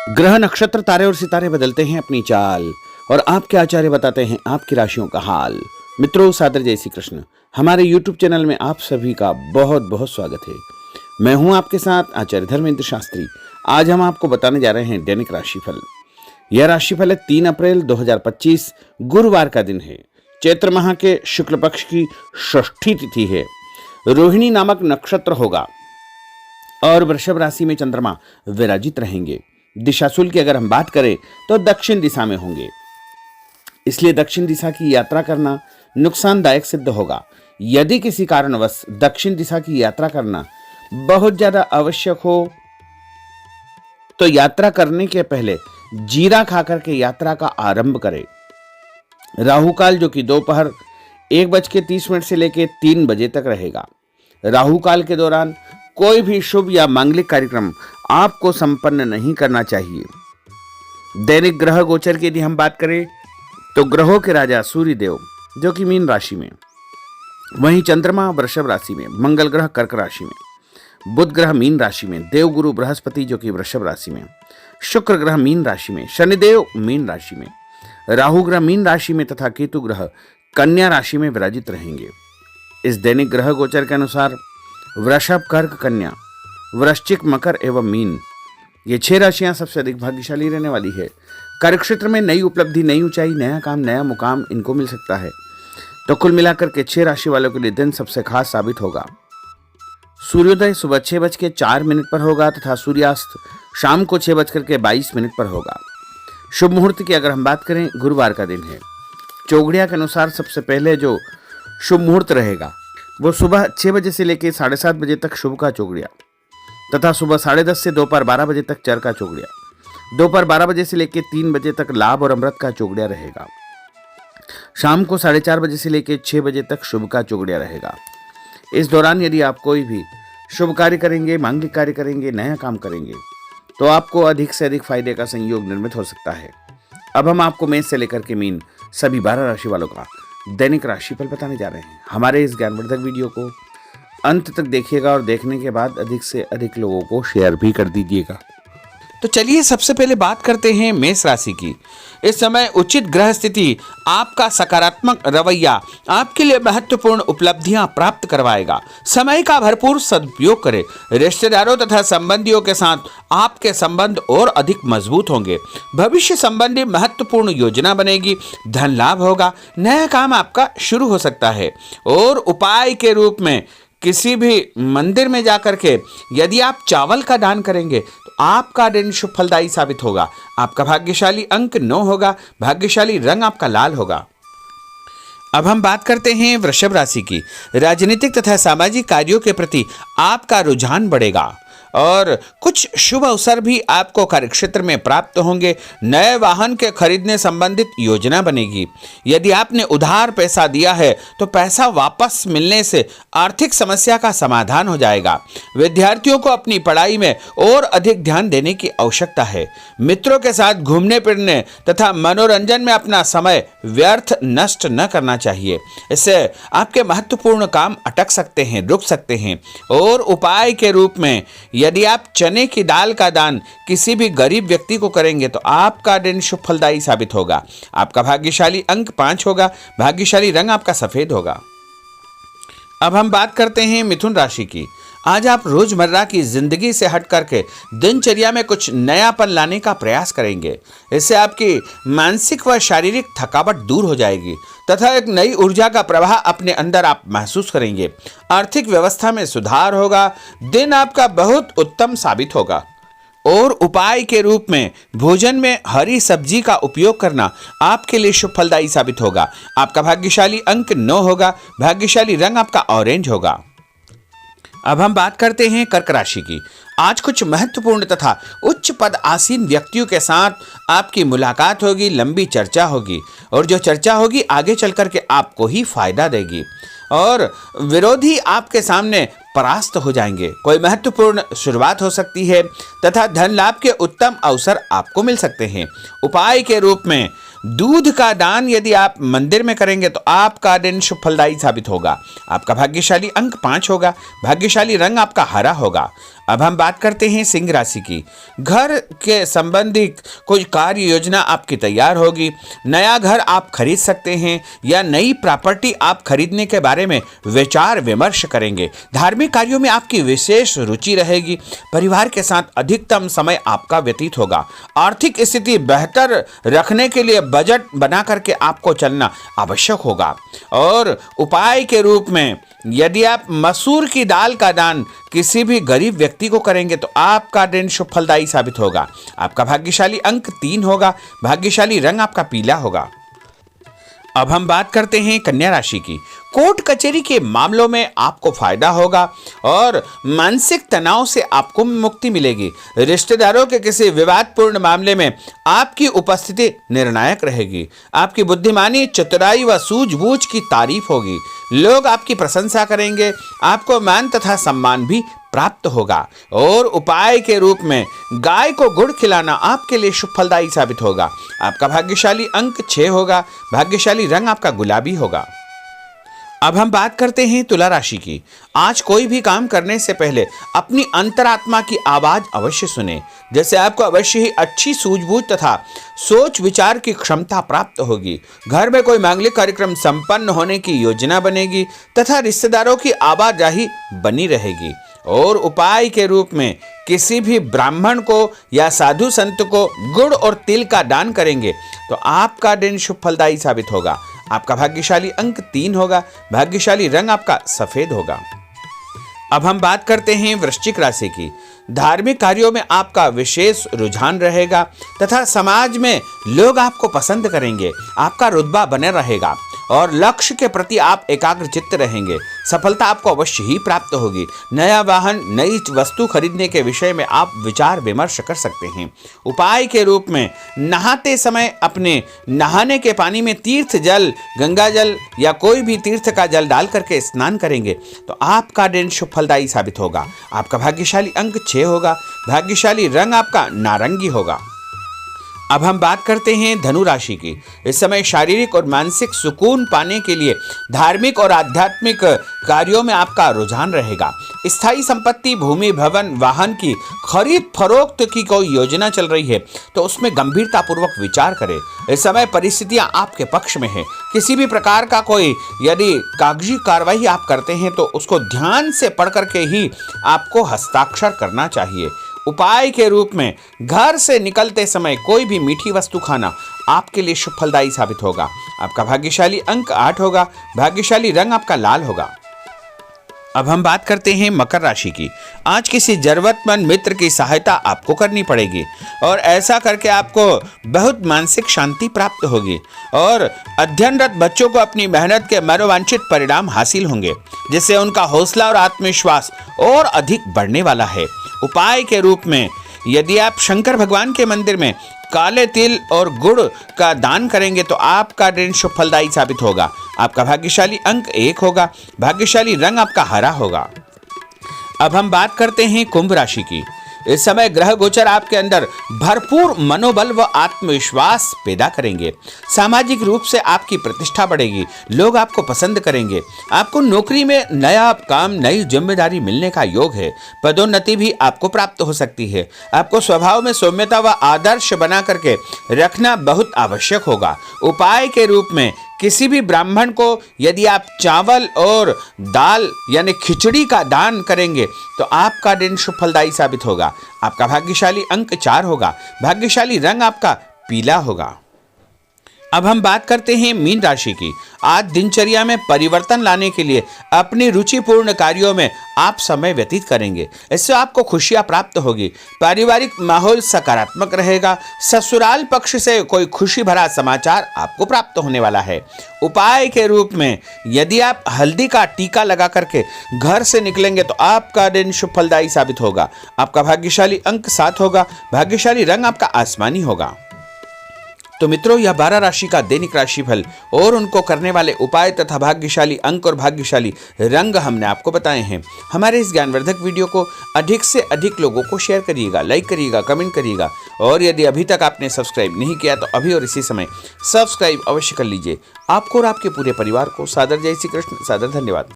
ग्रह नक्षत्र तारे और सितारे बदलते हैं अपनी चाल और आपके आचार्य बताते हैं आपकी राशियों का हाल। मित्रों, सादर जय श्री कृष्ण। हमारे YouTube चैनल में आप सभी का बहुत बहुत स्वागत है। मैं हूं आपके साथ आचार्य धर्मेंद्र शास्त्री। आज हम आपको बताने जा रहे हैं दैनिक राशिफल। यह राशिफल है 3 अप्रैल 2025 गुरुवार का दिन है। चैत्र माह के शुक्ल पक्ष की षष्ठी तिथि है। रोहिणी नामक नक्षत्र होगा और वृषभ राशि में चंद्रमा विराजित रहेंगे। दिशाशूल की अगर हम बात करें तो दक्षिण दिशा में होंगे, इसलिए दक्षिण दिशा की यात्रा करना नुकसानदायक सिद्ध होगा। यदि किसी कारणवश दक्षिण दिशा की यात्रा करना बहुत ज्यादा आवश्यक हो तो यात्रा करने के पहले जीरा खाकर के यात्रा का आरंभ करें। राहु काल जो कि दोपहर 1:30 से लेकर 3 बजे तक रहेगा। राहु काल के दौरान कोई भी शुभ या मांगलिक कार्यक्रम आपको संपन्न नहीं करना चाहिए। दैनिक ग्रह गोचर की यदि हम बात करें तो ग्रहों के राजा सूर्य देव जो कि मीन राशि में, वहीं चंद्रमा वृषभ राशि में, मंगल ग्रह कर्क राशि में, बुध ग्रह मीन राशि में, देवगुरु बृहस्पति जो कि वृषभ राशि में, शुक्र ग्रह मीन राशि में, शनिदेव मीन राशि में, राहु ग्रह मीन राशि में तथा केतु ग्रह कन्या राशि में विराजित रहेंगे। इस दैनिक ग्रह गोचर के अनुसार वृषभ, कर्क, कन्या, वृश्चिक, मकर एवं मीन, ये 6 राशियां सबसे अधिक भाग्यशाली रहने वाली है। कार्यक्षेत्र में नई उपलब्धि, नई ऊंचाई, नया काम, नया मुकाम इनको मिल सकता है। तो कुल मिलाकर के 6 राशि वालों के लिए दिन सबसे खास साबित होगा। सूर्योदय सुबह 6:04 पर होगा तथा सूर्यास्त शाम को 6:22 पर होगा। शुभ मुहूर्त की अगर हम बात करें, गुरुवार का दिन है। चौघड़िया के अनुसार सबसे पहले जो शुभ मुहूर्त रहेगा वो सुबह 6 बजे से लेकर 7:30 बजे तक शुभ का चौघड़िया तथा सुबह 10:30 से दोपहर 12 बजे तक चर का चौघड़िया, दोपहर 12 बजे से लेकर 3 बजे तक लाभ और अमृत का चौघड़िया रहेगा। शाम को 4:30 बजे से लेकर 6 बजे तक शुभ का चौघड़िया रहेगा। इस दौरान यदि आप कोई भी शुभ कार्य करेंगे, मांगलिक कार्य करेंगे, नया काम करेंगे तो आपको अधिक से अधिक फायदे का संयोग निर्मित हो सकता है। अब हम आपको मेष से लेकर के मीन सभी 12 राशि वालों का दैनिक राशिफल बताने जा रहे हैं। हमारे इस ज्ञानवर्धक वीडियो को अंत तक देखिएगा और देखने के बाद अधिक से अधिक लोगों को शेयर भी कर दीजिएगा। तो चलिए सबसे पहले बात करते हैं मेष राशि की। इस समय उचित ग्रह स्थिति आपका सकारात्मक रवैया आपके लिए महत्वपूर्ण उपलब्धियां प्राप्त करवाएगा। समय का भरपूर सदुपयोग करें। रिश्तेदारों तथा संबंधियों के साथ आपके संबंध और अधिक मजबूत होंगे। भविष्य संबंधी महत्वपूर्ण योजना बनेगी। धन लाभ होगा। नया काम आपका शुरू हो सकता है। और उपाय के रूप में किसी भी मंदिर में जाकर के यदि आप चावल का दान करेंगे तो आपका दिन शुभ फलदायी साबित होगा। आपका भाग्यशाली अंक 9 होगा। भाग्यशाली रंग आपका लाल होगा। अब हम बात करते हैं वृषभ राशि की। राजनीतिक तथा सामाजिक कार्यों के प्रति आपका रुझान बढ़ेगा और कुछ शुभ अवसर भी आपको कार्यक्षेत्र में प्राप्त होंगे। नए वाहन के खरीदने संबंधित योजना बनेगी। यदि आपने उधार पैसा दिया है तो पैसा वापस मिलने से आर्थिक समस्या का समाधान हो जाएगा। विद्यार्थियों को अपनी पढ़ाई में और अधिक ध्यान देने की आवश्यकता है। मित्रों के साथ घूमने फिरने तथा मनोरंजन में अपना समय व्यर्थ नष्ट न करना चाहिए। इससे आपके महत्वपूर्ण काम अटक सकते हैं, रुक सकते हैं। और उपाय के रूप में यदि आप चने की दाल का दान किसी भी गरीब व्यक्ति को करेंगे तो आपका दिन शुभ फलदायी साबित होगा। आपका भाग्यशाली अंक 5 होगा। भाग्यशाली रंग आपका सफेद होगा। अब हम बात करते हैं मिथुन राशि की। आज आप रोजमर्रा की जिंदगी से हट करके दिनचर्या में कुछ नयापन लाने का प्रयास करेंगे। इससे आपकी मानसिक व शारीरिक थकावट दूर हो जाएगी तथा एक नई ऊर्जा का प्रवाह अपने अंदर आप महसूस करेंगे। आर्थिक व्यवस्था में सुधार होगा। दिन आपका बहुत उत्तम साबित होगा। और उपाय के रूप में भोजन में हरी सब्जी का उपयोग करना आपके लिए शुभ फलदायी साबित होगा। आपका भाग्यशाली अंक 9 होगा। भाग्यशाली रंग आपका ऑरेंज होगा। अब हम बात करते हैं कर्क राशि की। आज कुछ महत्वपूर्ण तथा उच्च पद आसीन व्यक्तियों के साथ आपकी मुलाकात होगी। लंबी चर्चा होगी और जो चर्चा होगी आगे चल करके आपको ही फायदा देगी और विरोधी आपके सामने परास्त हो जाएंगे। कोई महत्वपूर्ण शुरुआत हो सकती है तथा धन लाभ के उत्तम अवसर आपको मिल सकते हैं। उपाय के रूप में दूध का दान यदि आप मंदिर में करेंगे तो आपका दिन शुभ फलदायी साबित होगा। आपका भाग्यशाली अंक 5 होगा। भाग्यशाली रंग आपका हरा होगा। अब हम बात करते हैं सिंह राशि की। घर के संबंधित कोई कार्य योजना आपकी तैयार होगी। नया घर आप खरीद सकते हैं या नई प्रॉपर्टी आप खरीदने के बारे में विचार विमर्श करेंगे। धार्मिक कार्यों में आपकी विशेष रुचि रहेगी। परिवार के साथ अधिकतम समय आपका व्यतीत होगा। आर्थिक स्थिति बेहतर रखने के लिए बजट बना करके आपको चलना आवश्यक होगा। और उपाय के रूप में यदि आप मसूर की दाल का दान किसी भी गरीब व्यक्ति को करेंगे तो आपका दिन शुभ फलदायी साबित होगा। आपका भाग्यशाली अंक 3 होगा। भाग्यशाली रंग आपका पीला होगा। अब हम बात करते हैं कन्या राशि की। कोर्ट कचहरी के मामलों में आपको फायदा होगा और मानसिक तनाव से आपको मुक्ति मिलेगी। रिश्तेदारों के किसी विवादपूर्ण मामले में आपकी उपस्थिति निर्णायक रहेगी। आपकी बुद्धिमानी, चतुराई व सूझबूझ की तारीफ होगी। लोग आपकी प्रशंसा करेंगे। आपको मान तथा सम्मान भी प्राप्त होगा। और उपाय के रूप में गाय को गुड़ खिलाना आपके लिए शुभ फलदायी साबित होगा। आपका भाग्यशाली अंक 6 होगा। भाग्यशाली रंग आपका गुलाबी होगा। अब हम बात करते हैं तुला राशि की। आज कोई भी काम करने से पहले अपनी अंतरात्मा की आवाज अवश्य सुने। जैसे आपको अवश्य ही अच्छी सूझबूझ तथा सोच विचार की क्षमता प्राप्त होगी। घर में कोई मांगलिक कार्यक्रम संपन्न होने की योजना बनेगी तथा रिश्तेदारों की आवाजाही बनी रहेगी। और उपाय के रूप में किसी भी ब्राह्मण को या साधु संत को गुड़ और तिल का दान करेंगे तो आपका दिन शुभ फलदायी साबित होगा। आपका भाग्यशाली अंक 3 होगा। भाग्यशाली रंग आपका सफेद होगा। अब हम बात करते हैं वृश्चिक राशि की। धार्मिक कार्यों में आपका विशेष रुझान रहेगा तथा समाज में लोग आपको पसंद करेंगे। आपका रुतबा बने रहेगा और लक्ष्य के प्रति आप एकाग्रचित्त रहेंगे। सफलता आपको अवश्य ही प्राप्त होगी। नया वाहन, नई वस्तु खरीदने के विषय में आप विचार विमर्श कर सकते हैं। उपाय के रूप में नहाते समय अपने नहाने के पानी में तीर्थ जल, गंगा जल या कोई भी तीर्थ का जल डाल करके स्नान करेंगे तो आपका दिन शुभ फलदायी साबित होगा। आपका भाग्यशाली अंक 6 होगा। भाग्यशाली रंग आपका नारंगी होगा। अब हम बात करते हैं धनु राशि की। इस समय शारीरिक और मानसिक सुकून पाने के लिए धार्मिक और आध्यात्मिक कार्यों में आपका रुझान रहेगा। स्थायी संपत्ति, भूमि, भवन, वाहन की खरीद फरोख्त की कोई योजना चल रही है तो उसमें गंभीरता पूर्वक विचार करें। इस समय परिस्थितियां आपके पक्ष में है। किसी भी प्रकार का कोई यदि कागजी कार्रवाई आप करते हैं तो उसको ध्यान से पढ़ करके ही आपको हस्ताक्षर करना चाहिए। उपाय के रूप में घर से निकलते समय कोई भी मीठी वस्तु खाना आपके लिए शुभ फलदायी साबित होगा। आपका भाग्यशाली अंक 8 होगा। भाग्यशाली रंग आपका लाल होगा। अब हम बात करते हैं मकर राशि की। आज किसी जरूरतमंद मित्र की सहायता आपको करनी पड़ेगी और ऐसा करके आपको बहुत मानसिक शांति प्राप्त होगी। और अध्ययनरत बच्चों को अपनी मेहनत के मनोवांछित परिणाम हासिल होंगे जिससे उनका हौसला और आत्मविश्वास और अधिक बढ़ने वाला है। उपाय के रूप में यदि आप शंकर भगवान के मंदिर में काले तिल और गुड़ का दान करेंगे तो आपका दिन शुभ फलदायी साबित होगा। आपका भाग्यशाली अंक 1 होगा। भाग्यशाली रंग आपका हरा होगा। अब हम बात करते हैं कुंभ राशि की। इस समय ग्रह गोचर आपके अंदर भरपूर मनोबल व आत्मविश्वास पैदा करेंगे। सामाजिक रूप से आपकी प्रतिष्ठा बढ़ेगी। लोग आपको पसंद करेंगे। आपको नौकरी में नया काम, नई जिम्मेदारी मिलने का योग है। पदोन्नति भी आपको प्राप्त हो सकती है। आपको स्वभाव में सौम्यता व आदर्श बना करके रखना बहुत आवश्यक होगा। उपाय के रूप में किसी भी ब्राह्मण को यदि आप चावल और दाल यानी खिचड़ी का दान करेंगे तो आपका दिन शुभ फलदायी साबित होगा। आपका भाग्यशाली अंक 4 होगा। भाग्यशाली रंग आपका पीला होगा। अब हम बात करते हैं मीन राशि की। आज दिनचर्या में परिवर्तन लाने के लिए अपनी रुचिपूर्ण कार्यों में आप समय व्यतीत करेंगे। इससे आपको खुशियां प्राप्त होगी। पारिवारिक माहौल सकारात्मक रहेगा। ससुराल पक्ष से कोई खुशी भरा समाचार आपको प्राप्त होने वाला है। उपाय के रूप में यदि आप हल्दी का टीका लगा करके घर से निकलेंगे तो आपका दिन शुभ फलदायी साबित होगा। आपका भाग्यशाली अंक 7 होगा। भाग्यशाली रंग आपका आसमानी होगा। तो मित्रों, यह 12 राशि का दैनिक राशिफल और उनको करने वाले उपाय तथा भाग्यशाली अंक और भाग्यशाली रंग हमने आपको बताए हैं। हमारे इस ज्ञानवर्धक वीडियो को अधिक से अधिक लोगों को शेयर करिएगा, लाइक करिएगा, कमेंट करिएगा और यदि अभी तक आपने सब्सक्राइब नहीं किया तो अभी और इसी समय सब्सक्राइब अवश्य कर लीजिए। आपको और आपके पूरे परिवार को सादर जय श्री कृष्ण, सादर धन्यवाद।